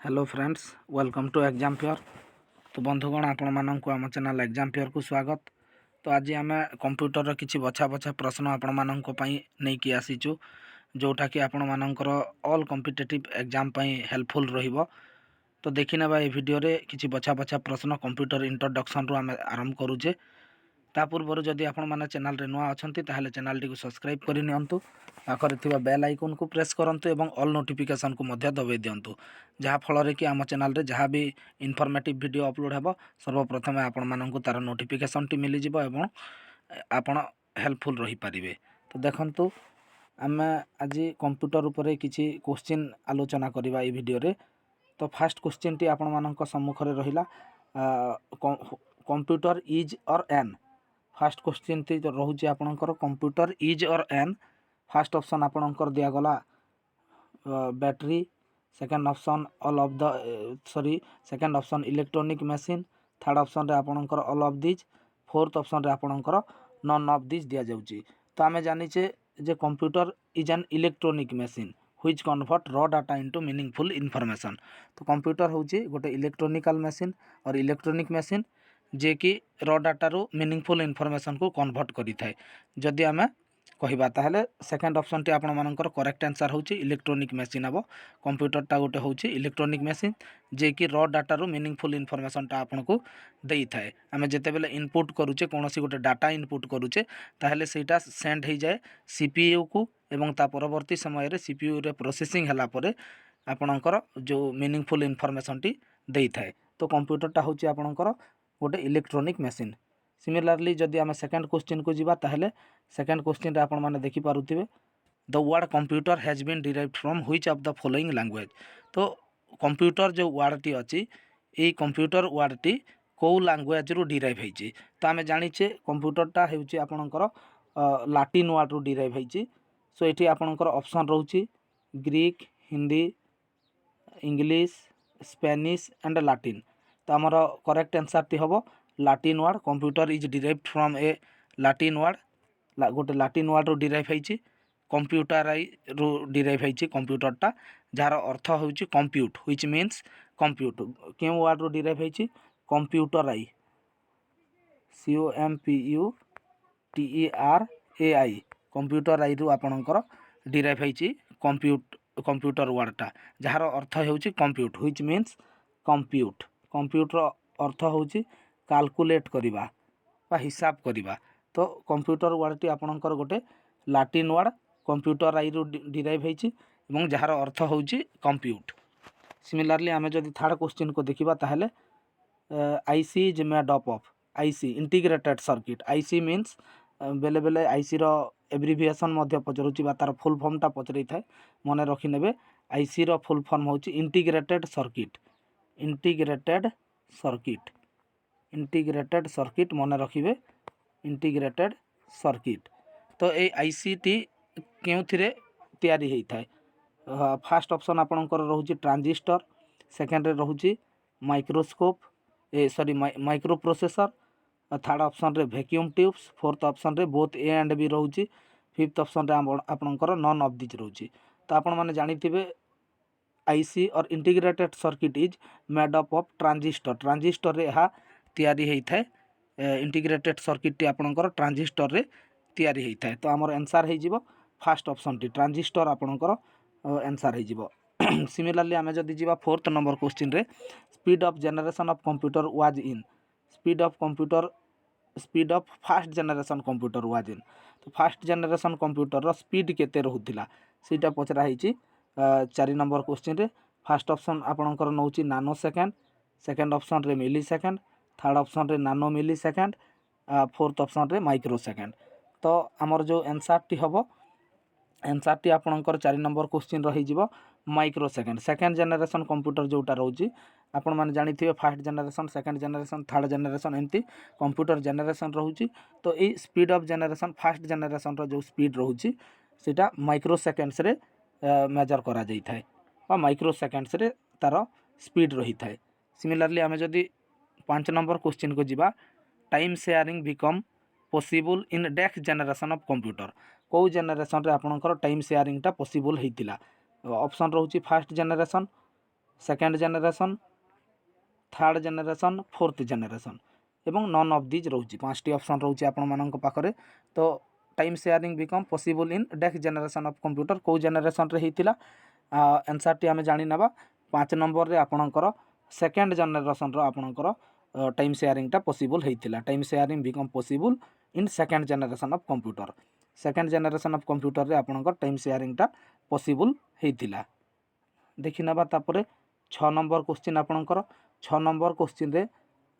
Hello friends, welcome to exam fair. तो बंधुगण आपण मानक आम चैनल एग्जाम फेयर को स्वागत। तो आज आम कंप्यूटर किसी बछा बछा प्रश्न आपण मानक नहीं आसीचु जोटा कि आपण मानकर ऑल कॉम्पिटिटिव एग्जाम हेल्पफुल रहिबो। तो देखि नेबा ए वीडियो रे किसी बछा बछा प्रश्न कंप्यूटर इंट्रोडक्शन रु आम आरंभ करूचे। ता पूर्व जदि आपण माने चैनल रे नुआ अछंती ताहले चैनल टी को सब्सक्राइब करि नियंतु, पाखरे थिबा बेल आइकन को प्रेस करंतु एवं ऑल नोटिफिकेशन को मध्य दबाई दियंतु, जहाँ फल रे कि आम चैनल रे जहाँ भी इनफॉर्मेटिव वीडियो अपलोड हेबो सर्वप्रथमे आपण माननकु तार नोटिफिकेशन टी मिली जिवो एवं आपण हेल्पफुल रही पारिबे। तो देखंतु आम आज कंप्यूटर उपरे किछि क्वेश्चन आलोचना करिबा ए वीडियो रे। तो फर्स्ट क्वेश्चन टी आपण माननक सम्मुख रे रहिला, कंप्यूटर इज और एन। फास्ट क्वेश्चन टी रोचे आपणकर कंप्यूटर इज और एन। फास्ट ऑप्शन आपणकर दिया गला battery, second option all of the second option electronic machine, third option रे आपणकर all of these, fourth option रे आपणकर नन ऑफ दिज दिया जाउची। तो आमे जानिचे जे computer is an electronic machine which convert raw data into meaningful information. तो कंप्यूटर होची गोटे इलेक्ट्रॉनिकल मशीन और इलेक्ट्रॉनिक मशीन जे कि रॉ डाटा रू मीनिंगफुल इनफॉरमेशन को कन्वर्ट करि थाए। जदि आमे कहिबा ताहले सेकंड ऑप्शन टी आपण मानकर करेक्ट आंसर होची इलेक्ट्रॉनिक मशीन हबो। कंप्यूटर टा गोटे होची इलेक्ट्रॉनिक मशीन जे कि रॉ डाटा रू मीनिंगफुल इनफॉरमेशन टा आपण को देई थाए। आमे जते बेले इनपुट करूचे कोनोसी गोटे डाटा इनपुट करूचे ताहले सेटा सेंड हो जाए सीपीयू को एवं ता परवर्ती समय रे सीपीयू रे प्रोसेसिंग हला परे आपणकर जो मीनिंगफुल इनफॉरमेशन टी देई थाए। तो कंप्यूटर टा होची आपणकर गोटे इलेक्ट्रॉनिक मशीन। सिमिलरली जदि आम सेकंड क्वेश्चन को जीवा ताहले सेकंड क्वेश्चन रे आपण माने देखि पारुथिबे, the word computer has been derived from which of the following language. तो कंप्यूटर जो वर्ड टी अछि ए कंप्यूटर वर्ड टी को लैंग्वेज रू डिराइव होईची। तो आम जानिचे कंप्यूटर टा हेउची आपणकर लाटिन वर्ड रू डिराइव होईची। सो एठी आपणकर ऑप्शन रहउची Greek, Hindi, English, Spanish and Latin. तो आमर करेक्ट आंसर टी हम Latin word. Computer is derived from a Latin word, गोटे लाटिन वर्ड रू डिराइव होईची। कंप्यूटराई रू डिराइव होईची कंप्यूटर टा, जार अर्थ होईची कंप्यूट व्हिच मीन्स कंप्यूट। केउ वर्ड रू डिराइव होईची कंप्यूटराई, COMPUTERAI, कंप्यूटराई रू आपणकर डिराइव होईची कंप्यूटर वर्ड टा, जार अर्थ होईची compute which means compute. Computer अर्थ होची कैलकुलेट करिबा बा हिसाब करिबा। तो कंप्यूटर वर्ड टी आपणकर गोटे लाटिन वर्ड कंप्यूटराई रू डिराइव होईची एवं जार अर्थ होची कंप्यूट। सिमिलरली आमे जदि थर्ड क्वेश्चन को देखिबा ताहले IC is made up of, IC integrated circuit. IC means बेले बेले आईसी रो एब्रिविएशन मध्य पचरुची बा तार फुल फॉर्म टा पचरई थाए, मने रखि नेबे आईसी रो फुल फॉर्म होची integrated circuit. Integrated circuit, integrated circuit मन रखिए इंटीग्रेटेड सर्किट। तो ये आईसीटी क्यों तैयारी होता है। फास्ट ऑप्शन आपणकर रोचे ट्रांजिस्टर, सेकेंड रे रोचे microscope micro processor, third option रे वैक्यूम ट्यूब्स, फोर्थ ऑप्शन रे बोथ ए एंड बी रोचे, फिफ्थ ऑप्शन रे आपणकर नन ऑफ दिस रोचे। तो आपण माने जानिथिबे आईसी और integrated circuit is made up of transistor. Transistor रे यह तैयारी होता है। इंटीग्रेटेड सर्किट टी आपणकर ट्रांजिस्टर रे तैयारी होता है। तो आमर आंसर हो फास्ट ऑप्शन टी ट्रांजिस्टर आपणकर आंसर हो। सिमिलरली आम जदि जीवा फोर्थ नंबर क्वेश्चन रे, speed of generation of computer was in, speed of computer speed of fast generation computer was in. तो फास्ट जनरेशन कंप्यूटर रो स्पीड केते रहुथिला सेटा पचरा हिची 4 नंबर क्वेश्चन रे। फास्ट ऑप्शन आपणकर नौची नानो सेकेंड, सेकेंड ऑप्शन रे मिली सेकेंड, थर्ड ऑप्शन रे nano milli second, fourth option रे माइक्रो सेकेंड। तो आमर जो आंसर टी हम आंसर टी आपणकर 4 नंबर क्वेश्चन रही जीवो micro second. Second generation computer जोटा रोची आपण माने जानिथिबे first generation, second generation, third generation एमती कंप्यूटर जनरेशन रोची। तो ये speed of generation first generation रो जो स्पीड रोची सेटा माइक्रो सेकेंड्स रे मेजर करा जाई थाए बा माइक्रो सेकेंड्स रे तार स्पीड रही थाए। सिमिलरली आमे जदि 5 नंबर क्वेश्चन को जीवा, time sharing become possible in next generation of computer. को जनरेशन रे आपणकर टाइम शेयरिंग टा पॉसिबल हेतिला। ऑप्शन रोची first generation, second generation, third generation, fourth generation एवं नन ऑफ दिज रोचे 5टी ऑप्शन रोचे आपण मानक पाखरे। तो time sharing become possible in next generation of computer को जेनेरेशन रे हेतिला आंसर टी आमे जानि नबा 5 नंबर रे आपणकर सेकेंड जेनेरेशन रो आपणकर टाइम शेयरिंग टा पॉसिबल हेतिला। Time sharing become possible in second generation of computer. Second generation of computer रे आपणकर टाइम शेयरिंग टा पॉसिबल हेतिला। देखि नबा तापरे 6 नंबर क्वेश्चन आपणकर 6 नंबर क्वेश्चन रे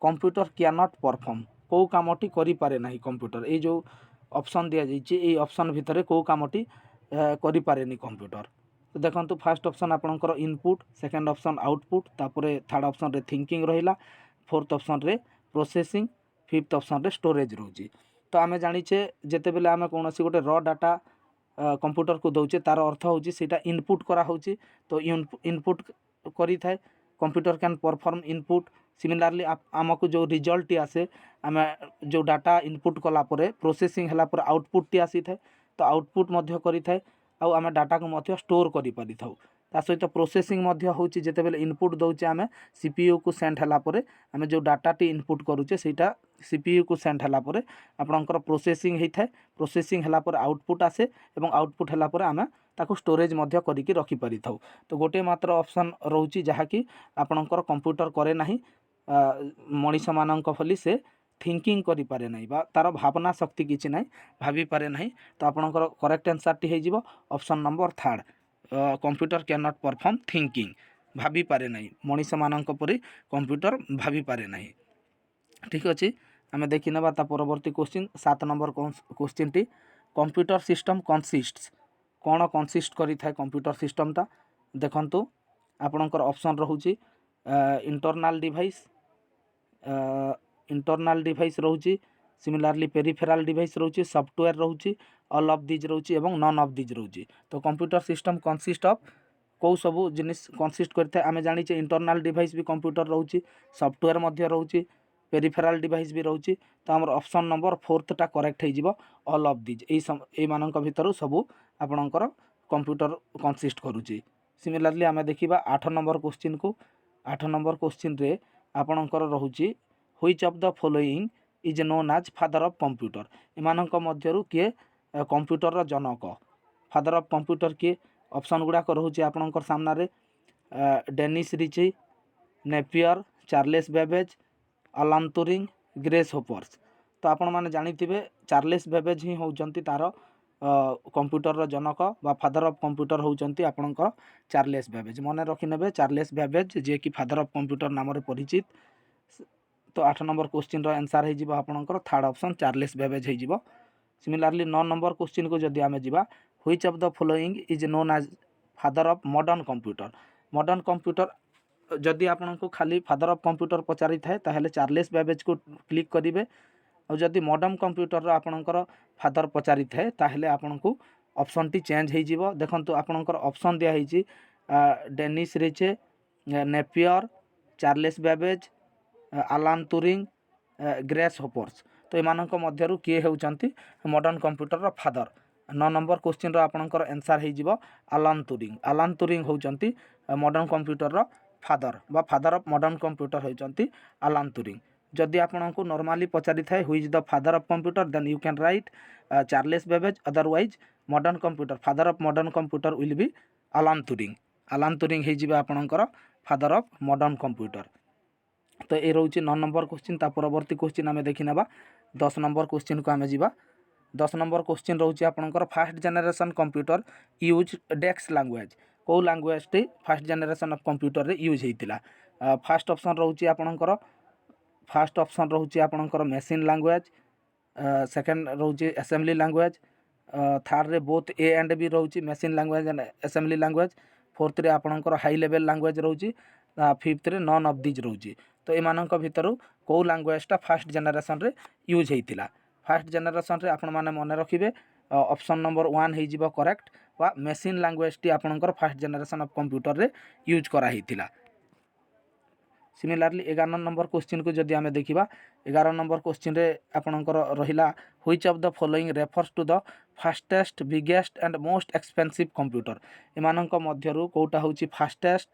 कंप्यूटर कैन नॉट परफॉर्म को कामटी करि पारे नाही कंप्यूटर ए जो ऑप्शन दिया जाइए ये ऑप्शन भितर को कामटी करि पारेनी कंप्यूटर। तो देखंतु फर्स्ट ऑप्शन आपणकर इनपुट, सेकंड ऑप्शन आउटपुट, तापरे थर्ड ऑप्शन रे थिंकिंग रहिला, फोर्थ ऑप्शन रे प्रोसेसिंग, फिफ्थ ऑप्शन रे स्टोरेज रोजी। तो आमे जानिचे जेते बेले आमे कोनोसी गोटे रॉ डाटा कंप्यूटर को दौचे तार अर्थ होची सेटा इनपुट करा होची। तो इनपुट करी थाए कंप्यूटर कैन परफॉर्म इनपुट। सिमिलारली आमको जो रिजल्ट आसे आम जो डाटा इनपुट कला परे प्रोसेसिंग हला पर आउटपुट टी आसी थाए। तो आउटपुट मध्य करी थाए आउ आम डाटा को मध्य स्टोर करि पारि थाउ। ता सहित प्रोसेसिंग मध्य होची जेते बेले इनपुट दौचे आम सीपीयू को सेंड हला परे आम जो डाटा टी इनपुट करूचे सेटा सीपीयू को सेंड हला परे आपणकर प्रोसेसिंग हेइ थाए। प्रोसेसिंग हला पर आउटपुट आसे एवं आउटपुट हला पर आम ताको स्टोरेज मध्य करिकि रखि पारि थाउ। तो गोटे मात्र ऑप्शन रहउची जहा कि आपणकर कंप्यूटर करे नाही मनीष मानक फली से थिंकिंग करि पारे नाही बा तार भावना शक्ति किछि नाही भाबी पारे नाही। तो आपणकर करेक्ट आंसर टी हे जिवो option number third computer can not perform thinking भाबी पारे नाही मनीष मानक परि कंप्यूटर भाबी पारे नाही। ठीक अछि आमे देखि नबा ता परवर्ती क्वेश्चन 7 नंबर क्वेश्चन टी कंप्यूटर सिस्टम कंसिस्ट्स कोन कंसिस्ट करि थाए कंप्यूटर सिस्टम ता देखंतु आपणकर ऑप्शन रहउची इंटरनल डिवाइस रोची, सिमिलारली पेरिफेराल डिवाइस रोची, सॉफ्टवेयर रोची, ऑल ऑफ दिज रोची एवं नन ऑफ दिज रोची। तो कंप्यूटर सिस्टम कंसिस्ट ऑफ कौ सबू जिनिस कंसिस्ट करते आमे जानिचे इंटरनल डिवाइस भी कंप्यूटर रोची, सॉफ्टवेयर मध्य रोची, पेरिफेराल डिवाइस भी रोची। तो हमर ऑप्शन नंबर 4 टा करेक्ट हे जिवो ऑल ऑफ दिज ए मानक भितरु सबू आपणकर कंप्यूटर कंसिस्ट करूची। सिमिलारली आमे देखिबा 8 नंबर क्वेश्चन को 8 नंबर क्वेश्चन रे आपणकर रहुची which of the following is known as father of computer. एमानक मध्यरु किए कंप्यूटर रो जनक फादर ऑफ कंप्यूटर किए ऑप्शन गुडा रहुची आपणकर सामना रे Dennis Ritchie, Napier, Charles Babbage, Alan Turing, Grace Hoppers. तो आपण माने जानिथिबे चार्लेस बेबेज ही होउचंती तार कंप्यूटर रो जनक बा फादर ऑफ कंप्यूटर होउचंती आपणकर चार्लेस बेबेज। मने रखि नेबे चार्लेस बेबेज जे कि फादर ऑफ कंप्यूटर नाम रे परिचित। तो 8 नंबर क्वेश्चन रो आंसर हे जिवो आपणकर थर्ड ऑप्शन चार्लेस बेबेज हे जिवो। सिमिलारली 9 नंबर क्वेश्चन को जदि आमे जिबा which of the following is known as father of modern computer. Modern computer जदि आपनको खाली फादर ऑफ कंप्यूटर पचारि थाए ताहेले चार्लेस बेबेज को क्लिक करिवे। और जदि मॉडर्न कंप्यूटर रो आपणकर फादर पचारि थाए ताहेले आपनको ऑप्शन टी चेंज हे जिवो। देखंतु आपणकर ऑप्शन दिया हे छि डेनिस रिचे, Napier, Charles Babbage, Alan Turing, Grace Hoppers. तो एमानक मध्यरु किए हेउचंती मॉडर्न कंप्यूटर रो फादर। 9 नंबर क्वेश्चन रो आपणकर आंसर हे जिवो अलान Turing. Alan Turing होउचंती modern computer रो फादर बा फादर ऑफ मॉडर्न कंप्यूटर होउचंती अलान ट्यूरिंग। जदि आपनको नॉर्मली पचारि थाए who is the father of computer then you can write Charles Babbage, otherwise modern computer father of modern computer will be Alan Turing. Alan Turing हे जिवो आपणकर father of modern computer. तो ये रोचे 9 number question. ता परवर्ती question आमे देखि नेबा 10 नंबर क्वेश्चन को आमे जिबा। 10 नंबर क्वेश्चन रोचे आपणकर फर्स्ट जनरेशन कंप्यूटर यूज डेक्स लैंग्वेज को language T first generation of computer रे यूज हेतिला। फर्स्ट ऑप्शन रोचे आपणकर मशीन लैंग्वेज, सेकंड रोचे असेंबली लैंग्वेज, थर्ड रे बोथ ए एंड बी रोचे machine language and assembly language, fourth रे आपणकर हाई लेवल लैंग्वेज रोचे, फिफ्थ रे नॉन ऑफ दिज रोचे। तो एमानक भितरु को लैंग्वेजटा फर्स्ट जनरेशन रे यूज हेतिला। फर्स्ट जनरेशन रे आपण माने मने रखिबे ऑप्शन नंबर 1 हे जिवो करेक्ट वा मशीन लैंग्वेज टी आपणकर फर्स्ट जनरेशन ऑफ कंप्यूटर रे यूज करा हेतिला। सिमिलारली 11 नंबर क्वेश्चन को जदि आमे देखिबा 11 नंबर क्वेश्चन रे आपणकर रहिला which of the following refers to the fastest, biggest and most expensive computer. एमानक मध्यरु कोटा होची fastest,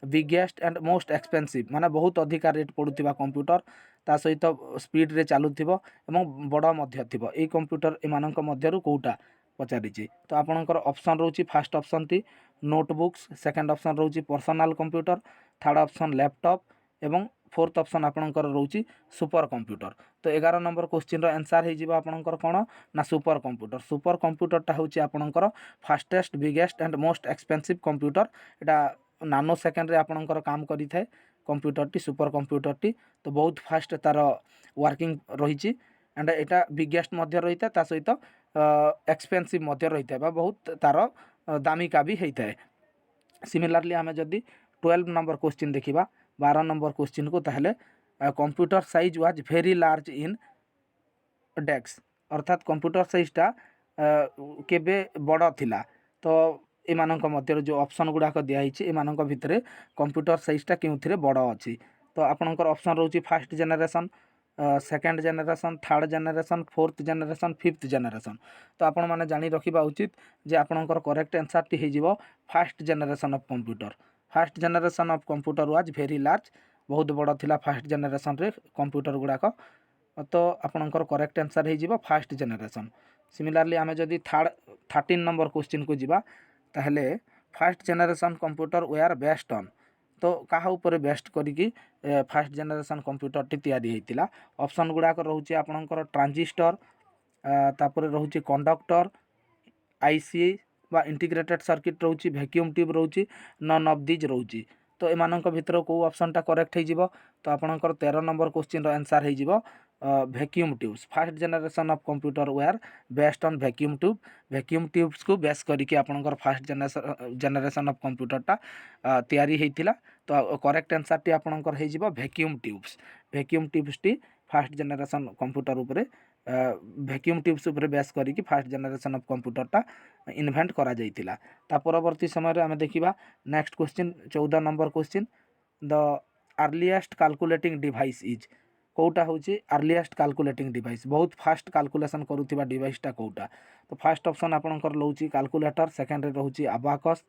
biggest and most expensive माने बहुत अधिका रेट पड़ुथिबा कंप्यूटर ता सहित स्पीड रे चालुथिबो एवं बड़ मध्य थिबो ए कंप्यूटर एमानक मध्यरु कोउटा पचारिछि। तो आपणकर ऑप्शन रोची फर्स्ट ऑप्शन टी नोटबुक्स, सेकंड ऑप्शन रोची personal computer, third option laptop एवं फोर्थ ऑप्शन आपणकर रोची सुपर कंप्यूटर। तो 11 नंबर क्वेश्चन रो आंसर हे जिवो आपणकर कोन ना सुपर कंप्यूटर। सुपर कंप्यूटर टा होची आपणकर fastest biggest and most expensive computer. एटा नानो सेकेंड रे आपणकर काम करि थाए computer T super computer T. तो बहुत फास्ट तार वर्किंग रही एंड एटा बिगेस्ट मध्य रही था सहित एक्सपेंसिव मध्य रही था बहुत तार दामिका भी होता है। सिमिलरली आम जदि 12 नंबर क्वेश्चन देखा 12 नंबर क्वेश्चन को ताहले computer size was very large in desk अर्थात कंप्यूटर साइजटा केबे बड़ थिला। तो एमानक मध्य जो ऑप्शन गुड़ाक दिखाई एमानक भितर कंप्यूटर साइजटा केउथिरे बड़ अच्छी। तो आपणकर ऑप्शन रोची first generation, second generation, third generation, fourth generation, fifth generation. तो आपण मैंने जानी रखा उचित जे आपणकर करेक्ट आंसर टी हो first generation of computer. First generation of computer was very large बहुत बड़ थिला फर्स्ट जनरेशन रे कंप्यूटर गुड़ाक। तो आपणकर करेक्ट आंसर हो फर्स्ट जनरेशन। सिमिलरली आम जदि 13 नंबर क्वेश्चन को जीवा ताहले first generation computer were based on. तो कहा ऊपर बेस्ट करिकी फर्स्ट जनरेशन कंप्यूटर टी तैयारी होइतिला। ऑप्शन गुड़ाक रोचे आपणकर ट्रांजिस्टर, तापर रोचे कंडक्टर, आईसी बा इंटीग्रेटेड सर्किट रोचे, वैक्यूम ट्यूब रोचे, नन ऑफ दीज रोचे। तो एमानक भितर को ऑप्शन टा करेक्ट हो जिवो। तो आपणकर 13 नंबर क्वेश्चन रो आंसर हो जिवो vacuum tubes. First generation of computer were based on vacuum tube. Vacuum tubes को बेस करके आपणकर फर्स्ट जनरेशन ऑफ कंप्यूटर टा तैयारी होइतिला। तो करेक्ट आंसर टी आपणकर हो जिवो वैक्यूम ट्यूब्स। वैक्यूम ट्यूब्स टी फर्स्ट जनरेशन कंप्यूटर उपरे वैक्यूम ट्यूब्स उपरे बेस करके फर्स्ट जनरेशन ऑफ कंप्यूटर टा इन्वेंट करा जाइतिला। ता परवर्ती समय रे आमे देखिबा next question 14 number question the earliest calculating device is कोटा होची अर्लीएस्ट कैलकुलेटिंग डिवाइस बहुत फास्ट कैलकुलेशन करूथिबा डिवाइसटा कोटा। तो फर्स्ट ऑप्शन आपणकर लौची कैलकुलेटर, सेकंड रे रहउची अबाकस,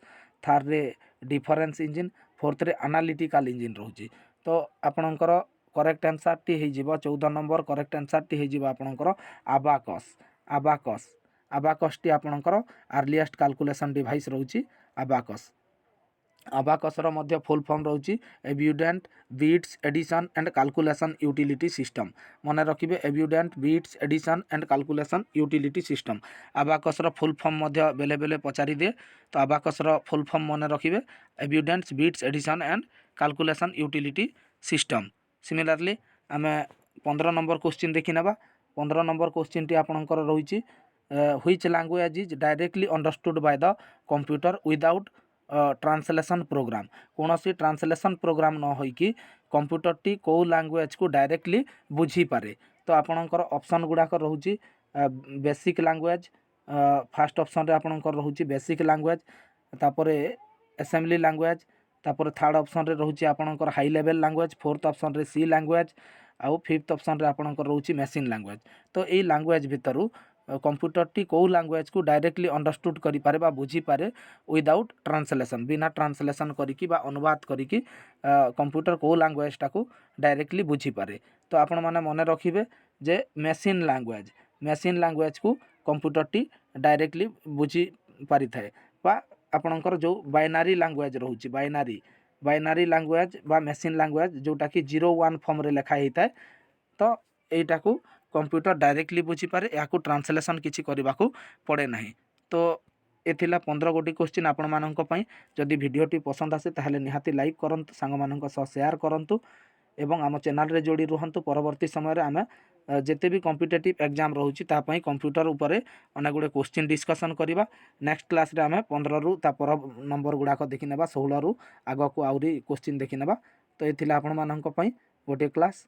थर्ड रे डिफरेंस इंजिन, फोर्थ रे एनालिटिकल इंजिन रहउची। तो आपणकर करेक्ट आंसर टी हे जिवो 14 नंबर करेक्ट आंसर टी हे जिवो आपणकर अबाकस। अबाकस अबाकस टी आपणकर अर्लीएस्ट कैलकुलेशन डिवाइस रहउची अबाकस। अबाकस रो मध्य फुल फॉर्म रहउची abundant beads addition and calculation utility system. मने रखिबे abundant beads addition and calculation utility system. Abacus रो फुल फॉर्म मध्य बेले बेले पचारि दे। तो अबाकस रो फुल फॉर्म मने रखिबे abundant beads addition and calculation utility system. Similarly आमे 15 नंबर क्वेश्चन देखि नेबा। 15 नंबर क्वेश्चन टी आपणकर रहिछि which language is directly understood by the computer without translation program. कौन सी ट्रांसलेशन प्रोग्राम न होइकी कंप्यूटर टी को लैंग्वेज को डायरेक्टली बुझी पारे। तो आपणकर ऑप्शन गुड़ाक रोची बेसिक लैंग्वेज, फर्स्ट ऑप्शन रे आपणकर रोची बेसिक लैंग्वेज, तापरे असेंबली लैंग्वेज, तापर थर्ड ऑप्शन रे रोची आपणकर high level language, fourth option रे सी लैंग्वेज, आउ फिफ्थ ऑप्शन रे आपणकर रोची मशीन लैंग्वेज। तो एई लैंग्वेज भितरु कंप्यूटर टी को लैंग्वेज को डायरेक्टली अंडरस्टूड करि पारे बा बुझी पारे विदाउट ट्रांसलेशन बिना ट्रांसलेशन करिकी बा अनुवाद करिकी कंप्यूटर को लैंग्वेज टाको डायरेक्टली बुझी पारे। तो आपण माने मने रखिबे जे मशीन लैंग्वेज को कंप्यूटर टी डायरेक्टली बुझी पारि थाए बा आपणकर जो बाइनरी लैंग्वेज रहउची बाइनरी लैंग्वेज बा मशीन लैंग्वेज जोटा कि 0-1 फॉर्म रे लिखा हेता है। तो एटा को कंप्यूटर डायरेक्टली बुझी पारे या ट्रांसलेशन किसी करने को पड़े ना। तो एथिला 15 गोटी क्वेश्चन आपण मानक पई। जदि वीडियोटी पसंद आसे ताहले निहाती लाइक करंतु, सांग मानक सह शेयर करंतु एवं आम चैनल रे जोड़ी रुहंतु। परवर्ती समय रे आमे जेते भी कॉम्पिटिटिव एग्जाम रहउची ता पई कंप्यूटर उपरे अनेक गुडे क्वेश्चन डिस्कशन करिबा। नेक्स्ट क्लास रे आमे 15 रु ता पर नंबर गुडाक देखि नेबा, 16 रु आगो को आउरी क्वेश्चन देखि नेबा। तो एथिला आपण मानक पई गोटे क्लास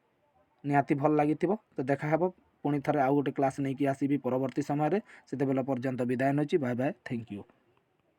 निहाती भल लागिथिबो। तो देखा हेबो पुणी थरे आउ गोटे क्लास नहीं कि आसीबी परवर्ती समय रे। सेते बेला पर्यंत विदाय नउची। Bye bye, thank you.